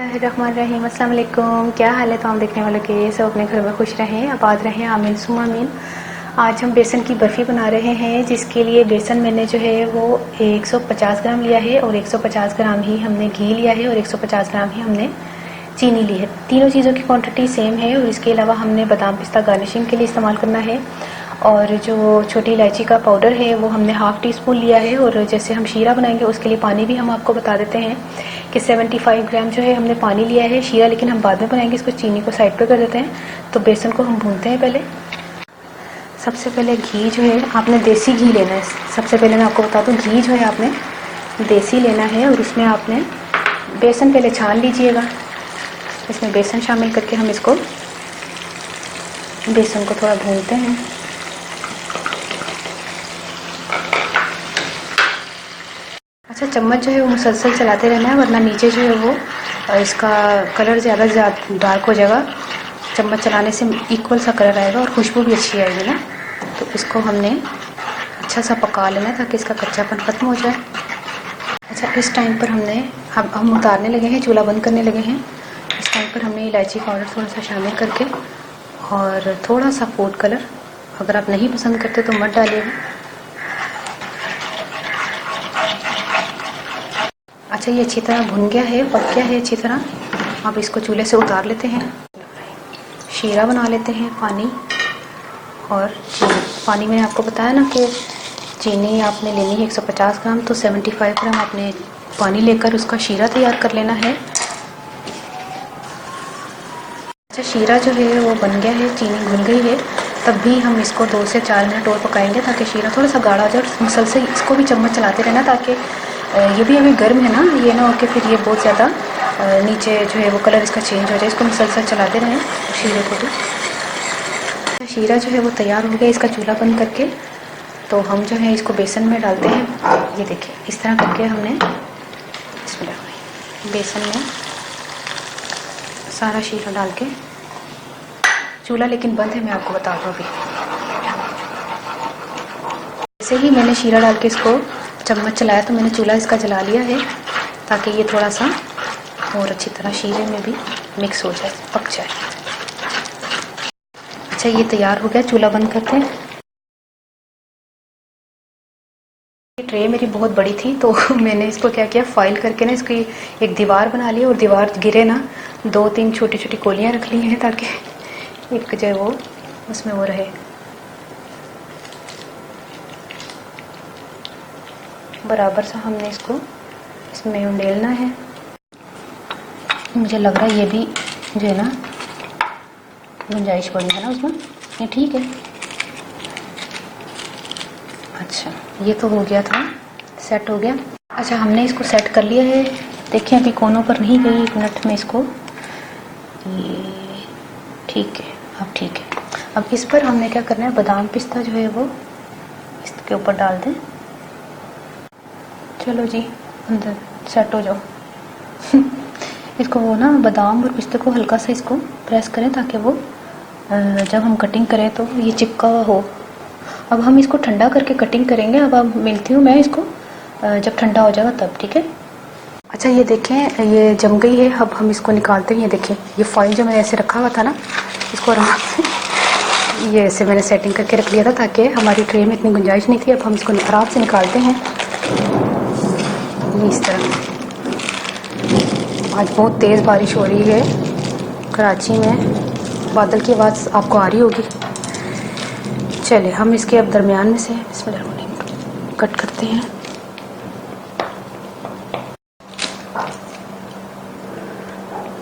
बिस्मिल्लाहिर्रहमानिर्रहीम। अस्सलाम वालेकुम। क्या हाल है तमाम देखने वालों के? सब अपने घर में खुश रहें, आबाद रहें, आमीन सुम्मा आमीन। आज हम बेसन की बर्फ़ी बना रहे हैं, जिसके लिए बेसन मैंने जो है वो 150 ग्राम लिया है और 150 ग्राम ही हमने घी लिया है और 150 ग्राम ही हमने चीनी ली है। तीनों चीज़ों की क्वांटिटी सेम है और इसके अलावा हमने बादाम पिस्ता गार्निशिंग के लिए इस्तेमाल करना है। और जो छोटी इलायची का पाउडर है वो हमने हाफ़ टी स्पून लिया है। और जैसे हम शीरा बनाएंगे उसके लिए पानी भी हम आपको बता देते हैं कि 75 ग्राम जो है हमने पानी लिया है। शीरा लेकिन हम बाद में बनाएंगे, इसको चीनी को साइड पर कर देते हैं। तो बेसन को हम भूनते हैं। पहले सबसे पहले घी जो है आपने देसी घी लेना है। सबसे पहले मैं आपको बता दूं, घी जो है आपने देसी लेना है और उसमें आपने बेसन पहले छान लीजिएगा। इसमें बेसन शामिल करके हम इसको बेसन को थोड़ा भूनते हैं। अच्छा, चम्मच जो है वो मुसलसल चलाते रहना है, वरना नीचे जो है वो इसका कलर ज़्यादा डार्क हो जाएगा। चम्मच चलाने से इक्वल सा कलर आएगा और खुशबू भी अच्छी आएगी ना। तो इसको हमने अच्छा सा पका लेना है ताकि इसका कच्चापन ख़त्म हो जाए। अच्छा, इस टाइम पर हम उतारने लगे हैं, चूल्हा बंद करने लगे हैं। इस टाइम पर हमने इलायची पाउडर थोड़ा सा शामिल करके और थोड़ा सा फूड कलर, अगर आप नहीं पसंद करते तो मत डालिएगा। अच्छा, ये अच्छी तरह भुन गया है, पक गया है अच्छी तरह। अब इसको चूल्हे से उतार लेते हैं। शीरा बना लेते हैं। पानी और चीनी। पानी मैंने आपको बताया ना कि चीनी आपने लेनी है 150 ग्राम, तो 75 ग्राम आपने पानी लेकर उसका शीरा तैयार कर लेना है। अच्छा, शीरा जो है वो बन गया है, चीनी घुल गई है। तब भी हम इसको 2 से 4 मिनट और पकाएंगे ताकि शीरा थोड़ा सा गाढ़ा हो जाए। मुसलसल इसको भी चम्मच चलाते रहना ताकि ये भी अभी गर्म है ना, ये ना हो कि फिर ये बहुत ज़्यादा नीचे जो है वो कलर इसका चेंज हो जाए। इसको मुसलसल चलाते रहें शीरे को भी। शीरा जो है वो तैयार हो गया। इसका चूल्हा बंद करके तो हम जो है इसको बेसन में डालते हैं। ये देखिए, इस तरह करके हमने इसमें बेसन में सारा शीरा डाल के, चूल्हा लेकिन बंद है, मैं आपको बता दूँ अभी। जैसे ही मैंने शीरा डाल के इसको चम्मच चलाया तो मैंने चूल्हा इसका जला लिया है ताकि ये थोड़ा सा और अच्छी तरह शीरे में भी मिक्स हो जाए, पक जाए। अच्छा, ये तैयार हो गया। चूल्हा बंद करते हैं। ये ट्रे मेरी बहुत बड़ी थी तो मैंने इसको क्या किया, फॉइल करके ना इसकी एक दीवार बना ली और दीवार गिरे ना, 2-3 छोटी छोटी कोलियाँ रख ली हैं ताकि एक जो है वो उसमें वो रहे, बराबर सा हमने इसको इसमें उंडेलना है। मुझे लग रहा है ये भी जो है ना गुंजाइश बड़ी है ना उसमें, ये ठीक है। अच्छा, ये तो हो गया था, सेट हो गया। अच्छा, हमने इसको सेट कर लिया है। देखिए अभी कोनों पर नहीं गई, 1 मिनट में इसको, ये ठीक है, अब ठीक है। अब इस पर हमने क्या करना है, बादाम पिस्ता जो है वो इसके ऊपर डाल दें। चलो जी, अंदर सेट हो जाओ। इसको वो ना बादाम और पिस्ते को हल्का सा इसको प्रेस करें ताकि वो जब हम कटिंग करें तो ये चिपका हुआ हो। अब हम इसको ठंडा करके कटिंग करेंगे। अब मिलती हूँ मैं इसको जब ठंडा हो जाएगा तब, ठीक है। अच्छा, ये देखें, ये जम गई है। अब हम इसको निकालते हैं। ये देखें, ये फॉइल जो मैंने ऐसे रखा हुआ था ना, इसको आराम से ये ऐसे मैंने सेटिंग करके रख लिया था ताकि हमारी ट्रे में इतनी गुंजाइश नहीं थी। अब हम इसको आराम से निकालते हैं इस तरह। आज बहुत तेज़ बारिश हो रही है कराची में, बादल की आवाज़ आपको आ रही होगी। चले हम इसके अब दरमियान में से बिस्मिल्लाह कट करते हैं।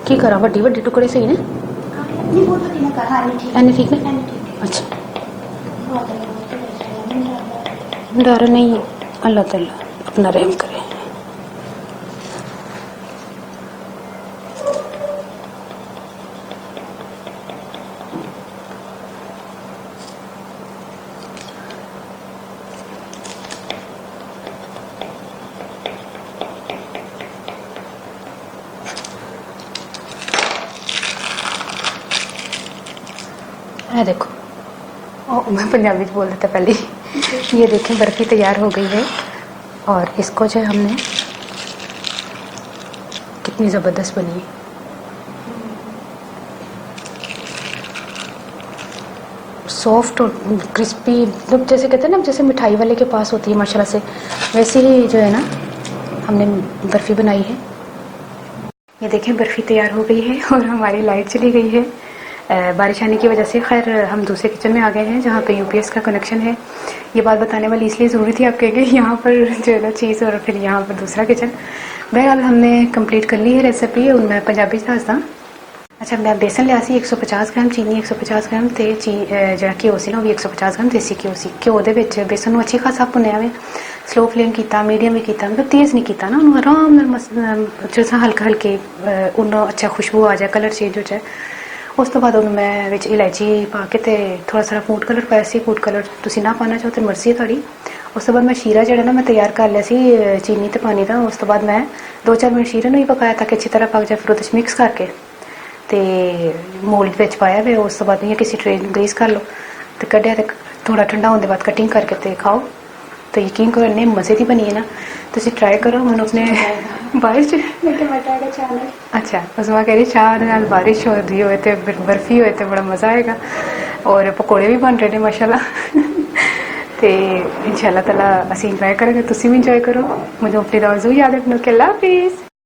की करा वड्डी वड्डी टुकड़े सही ने एने ठीक ने। अच्छा, डर नहीं, अल्लाह ताला अपना रहम करे। है देखो, मैं पंजाबी बोल देता पहले। ये देखें, बर्फ़ी तैयार हो गई है और इसको जो हमने, कितनी ज़बरदस्त बनी है। सॉफ्ट और क्रिस्पी, मतलब जैसे कहते हैं ना, जैसे मिठाई वाले के पास होती है माशाल्लाह से, वैसे ही जो है ना हमने बर्फ़ी बनाई है। ये देखें बर्फ़ी तैयार हो गई है और हमारी लाइट चली गई है बारिश आने की वजह से। खैर हम दूसरे किचन में आ गए हैं जहाँ पे यूपीएस का कनेक्शन है। ये बात बताने वाली इसलिए ज़रूरी थी, आप कहेंगे यहाँ पर जो है ना चीज़ और फिर यहाँ पर दूसरा किचन। बहरहाल हमने कंप्लीट कर ली है रेसिपी। उनमें पंजाबी दसदा। अच्छा, मैं बेसन लिया सी 150 ग्राम, चीनी 150 ग्राम ते जो घ्यो से ना वो भी 150 ग्राम देसी घ्यो सी। घ्यो दे विच बेसन नूं अच्छी खासा भुन्निया में स्लो फ्लेम किया, मीडियम भी किया, मतलब तेज़ नहीं किया ना, उन्होंने आराम नाल जिस हल्के हल्के उन्होंने अच्छा खुशबू आ जाए, कलर चेंज हो जाए। उस तो बाद उन्होंने मैं विच इलायची पा के ते थोड़ा सा फूड कलर पाया सी। फूड कलर तुसीं ना पाना चाहो तो मर्जी है तुहाडी। उस तो बाद मैं शीरा जो ना मैं तैयार कर लिया सी चीनी ते पानी का। उस तो बाद मैं 2-4 मिनट शीरे नूं ही पकाया ताकि अच्छी तरह पक जाए। फिर उहदे मिक्स करके ते मोल्ड विच पाया वे। उस तो बाद इ'यां किसी ट्रे नूं ग्रीस कर लो ते कड्ढिया ते थोड़ा ठंडा होने बाद कटिंग करके ते खाओ। तो यकीन करो इन्ने मज़े की बनी है ना, तुसीं ट्राई करो। मैं अपने बारिश अच्छा उसमें कह रही चाह नाल बारिश हो रही हो तो बर्फी हो तो बड़ा मज़ा आएगा। और पकौड़े भी बन रहे हैं माशाल्लाह। तो इंशाल्लाह ताला असीं इंजॉय करेंगे, तुसीं भी इंजॉय करो। मुझे अपनी दवा ज़रूर याद रखना। अल्लाह हाफिज़।